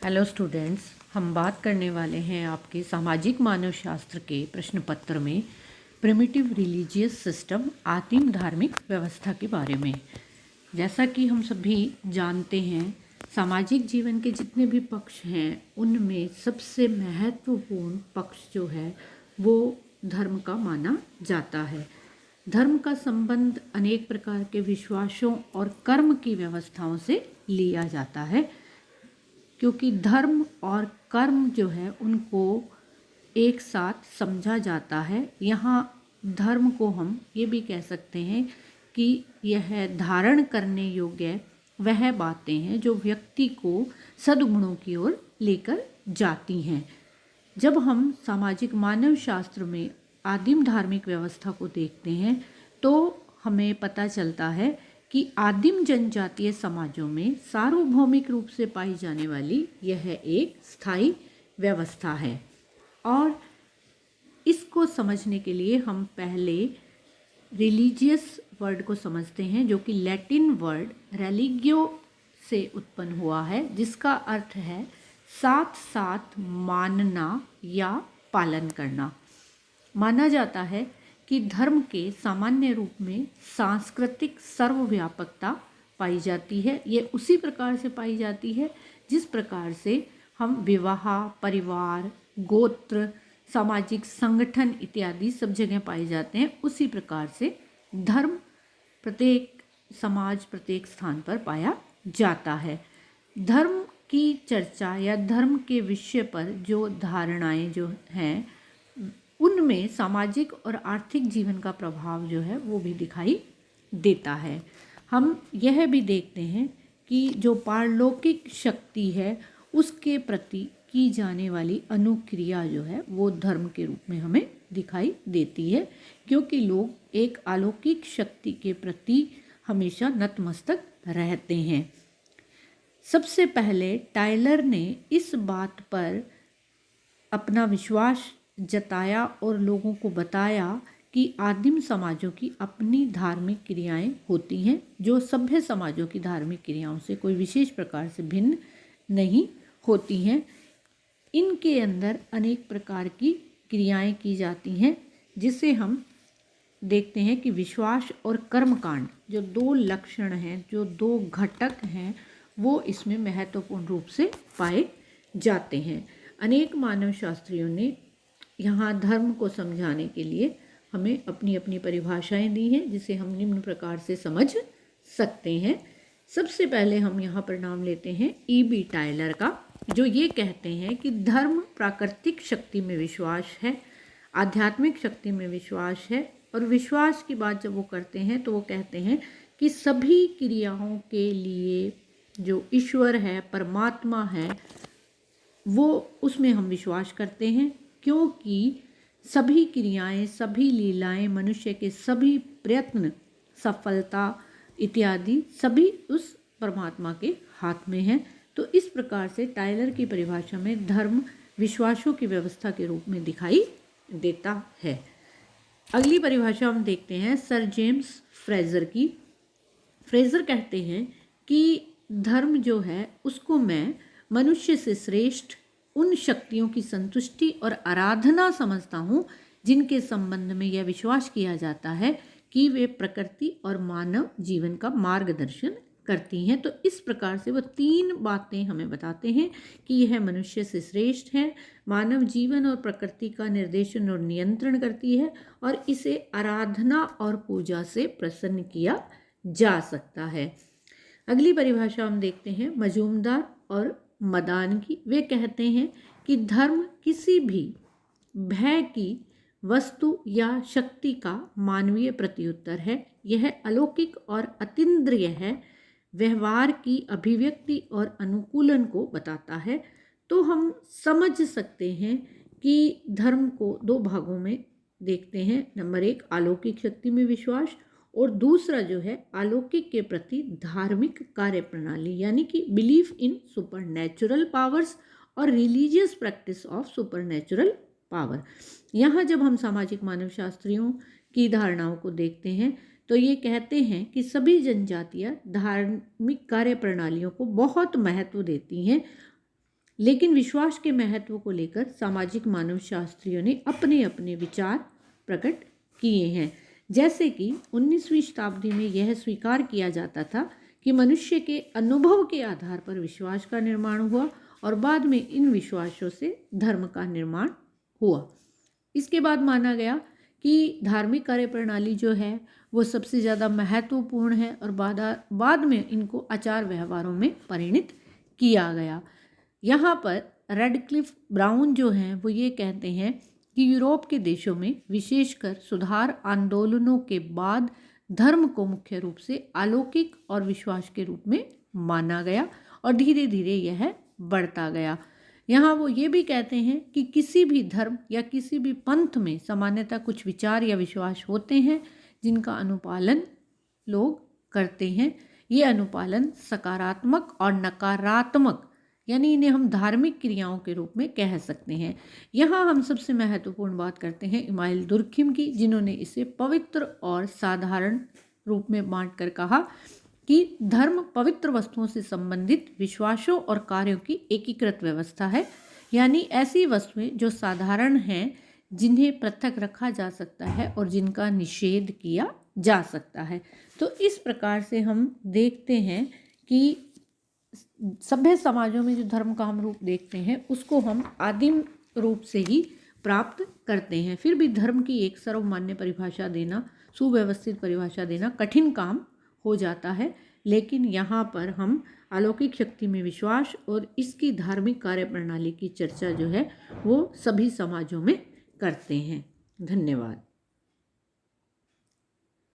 Hello students, हम बात करने वाले हैं आपके सामाजिक मानव शास्त्र के प्रश्न पत्र में प्रिमिटिव रिलीजियस सिस्टम आदिम धार्मिक व्यवस्था के बारे में। जैसा कि हम सभी जानते हैं, सामाजिक जीवन के जितने भी पक्ष हैं उनमें सबसे महत्वपूर्ण पक्ष जो है वो धर्म का माना जाता है। धर्म का संबंध अनेक प्रकार के विश्वासों और कर्म की व्यवस्थाओं से लिया जाता है, क्योंकि धर्म और कर्म जो है उनको एक साथ समझा जाता है। यहाँ धर्म को हम ये भी कह सकते हैं कि यह धारण करने योग्य वह बातें हैं जो व्यक्ति को सद्गुणों की ओर लेकर जाती हैं। जब हम सामाजिक मानव शास्त्र में आदिम धार्मिक व्यवस्था को देखते हैं तो हमें पता चलता है कि आदिम जनजातीय समाजों में सार्वभौमिक रूप से पाई जाने वाली यह एक स्थायी व्यवस्था है। और इसको समझने के लिए हम पहले रिलीजियस वर्ड को समझते हैं, जो कि लैटिन वर्ड रेलिगियो से उत्पन्न हुआ है, जिसका अर्थ है साथ साथ मानना या पालन करना। माना जाता है कि धर्म के सामान्य रूप में सांस्कृतिक सर्वव्यापकता पाई जाती है। ये उसी प्रकार से पाई जाती है जिस प्रकार से हम विवाह, परिवार, गोत्र, सामाजिक संगठन इत्यादि सब जगह पाए जाते हैं। उसी प्रकार से धर्म प्रत्येक समाज, प्रत्येक स्थान पर पाया जाता है। धर्म की चर्चा या धर्म के विषय पर जो धारणाएं जो हैं उनमें सामाजिक और आर्थिक जीवन का प्रभाव जो है वो भी दिखाई देता है। हम यह भी देखते हैं कि जो पारलौकिक शक्ति है उसके प्रति की जाने वाली अनुक्रिया जो है वो धर्म के रूप में हमें दिखाई देती है, क्योंकि लोग एक अलौकिक शक्ति के प्रति हमेशा नतमस्तक रहते हैं। सबसे पहले टायलर ने इस बात पर अपना विश्वास जताया और लोगों को बताया कि आदिम समाजों की अपनी धार्मिक क्रियाएं होती हैं जो सभ्य समाजों की धार्मिक क्रियाओं से कोई विशेष प्रकार से भिन्न नहीं होती हैं। इनके अंदर अनेक प्रकार की क्रियाएं की जाती हैं, जिसे हम देखते हैं कि विश्वास और कर्मकांड जो दो लक्षण हैं, जो दो घटक हैं, वो इसमें महत्वपूर्ण रूप से पाए जाते हैं। अनेक मानव शास्त्रियों ने यहाँ धर्म को समझाने के लिए हमें अपनी अपनी परिभाषाएं दी हैं, जिसे हम निम्न प्रकार से समझ सकते हैं। सबसे पहले हम यहाँ पर नाम लेते हैं E.B. टायलर का, जो ये कहते हैं कि धर्म प्राकृतिक शक्ति में विश्वास है, आध्यात्मिक शक्ति में विश्वास है। और विश्वास की बात जब वो करते हैं तो वो कहते हैं कि सभी क्रियाओं के लिए जो ईश्वर है, परमात्मा है, वो उसमें हम विश्वास करते हैं, क्योंकि सभी क्रियाएं, सभी लीलाएं, मनुष्य के सभी प्रयत्न, सफलता इत्यादि सभी उस परमात्मा के हाथ में है। तो इस प्रकार से टायलर की परिभाषा में धर्म विश्वासों की व्यवस्था के रूप में दिखाई देता है। अगली परिभाषा हम देखते हैं सर जेम्स फ्रेजर की। फ्रेजर कहते हैं कि धर्म जो है उसको मैं मनुष्य से श्रेष्ठ उन शक्तियों की संतुष्टि और आराधना समझता हूँ जिनके संबंध में यह विश्वास किया जाता है कि वे प्रकृति और मानव जीवन का मार्गदर्शन करती हैं। तो इस प्रकार से वो तीन बातें हमें बताते हैं कि यह मनुष्य से श्रेष्ठ है, मानव जीवन और प्रकृति का निर्देशन और नियंत्रण करती है, और इसे आराधना और पूजा से प्रसन्न किया जा सकता है। अगली परिभाषा हम देखते हैं मजूमदार और मदान की। वे कहते हैं कि धर्म किसी भी भय की वस्तु या शक्ति का मानवीय प्रत्युत्तर है। यह अलौकिक और अतीन्द्रिय है, व्यवहार की अभिव्यक्ति और अनुकूलन को बताता है। तो हम समझ सकते हैं कि धर्म को दो भागों में देखते हैं। नंबर एक, अलौकिक शक्ति में विश्वास, और दूसरा जो है अलौकिक के प्रति धार्मिक कार्य प्रणाली, यानी कि बिलीफ इन सुपरनैचुरल पावर्स और religious practice of supernatural power. यहाँ जब हम सामाजिक मानव शास्त्रियों की धारणाओं को देखते हैं तो ये कहते हैं कि सभी जनजातियाँ धार्मिक कार्य प्रणालियों को बहुत महत्व देती हैं, लेकिन विश्वास के महत्व को लेकर सामाजिक मानवशास्त्रियों ने अपने अपने विचार प्रकट किए हैं। जैसे कि 19वीं शताब्दी में यह स्वीकार किया जाता था कि मनुष्य के अनुभव के आधार पर विश्वास का निर्माण हुआ और बाद में इन विश्वासों से धर्म का निर्माण हुआ। इसके बाद माना गया कि धार्मिक कार्यप्रणाली जो है वो सबसे ज़्यादा महत्वपूर्ण है और बाद में इनको आचार व्यवहारों में परिणित किया गया। यहाँ पर रेडक्लिफ ब्राउन जो हैं वो ये कहते हैं कि यूरोप के देशों में विशेषकर सुधार आंदोलनों के बाद धर्म को मुख्य रूप से अलौकिक और विश्वास के रूप में माना गया और धीरे धीरे यह बढ़ता गया। यहाँ वो ये भी कहते हैं कि किसी भी धर्म या किसी भी पंथ में सामान्यतः कुछ विचार या विश्वास होते हैं जिनका अनुपालन लोग करते हैं। ये अनुपालन सकारात्मक और नकारात्मक, यानी इन्हें हम धार्मिक क्रियाओं के रूप में कह सकते हैं। यहाँ हम सबसे महत्वपूर्ण बात करते हैं इमाइल दुर्खिम की, जिन्होंने इसे पवित्र और साधारण रूप में बांट कर कहा कि धर्म पवित्र वस्तुओं से संबंधित विश्वासों और कार्यों की एकीकृत व्यवस्था है, यानी ऐसी वस्तुएं जो साधारण हैं, जिन्हें पृथक रखा जा सकता है और जिनका निषेध किया जा सकता है। तो इस प्रकार से हम देखते हैं कि सभ्य समाजों में जो धर्म का हम रूप देखते हैं उसको हम आदिम रूप से ही प्राप्त करते हैं। फिर भी धर्म की एक सर्वमान्य परिभाषा देना, सुव्यवस्थित परिभाषा देना कठिन काम हो जाता है, लेकिन यहाँ पर हम अलौकिक शक्ति में विश्वास और इसकी धार्मिक कार्यप्रणाली की चर्चा जो है वो सभी समाजों में करते हैं। धन्यवाद।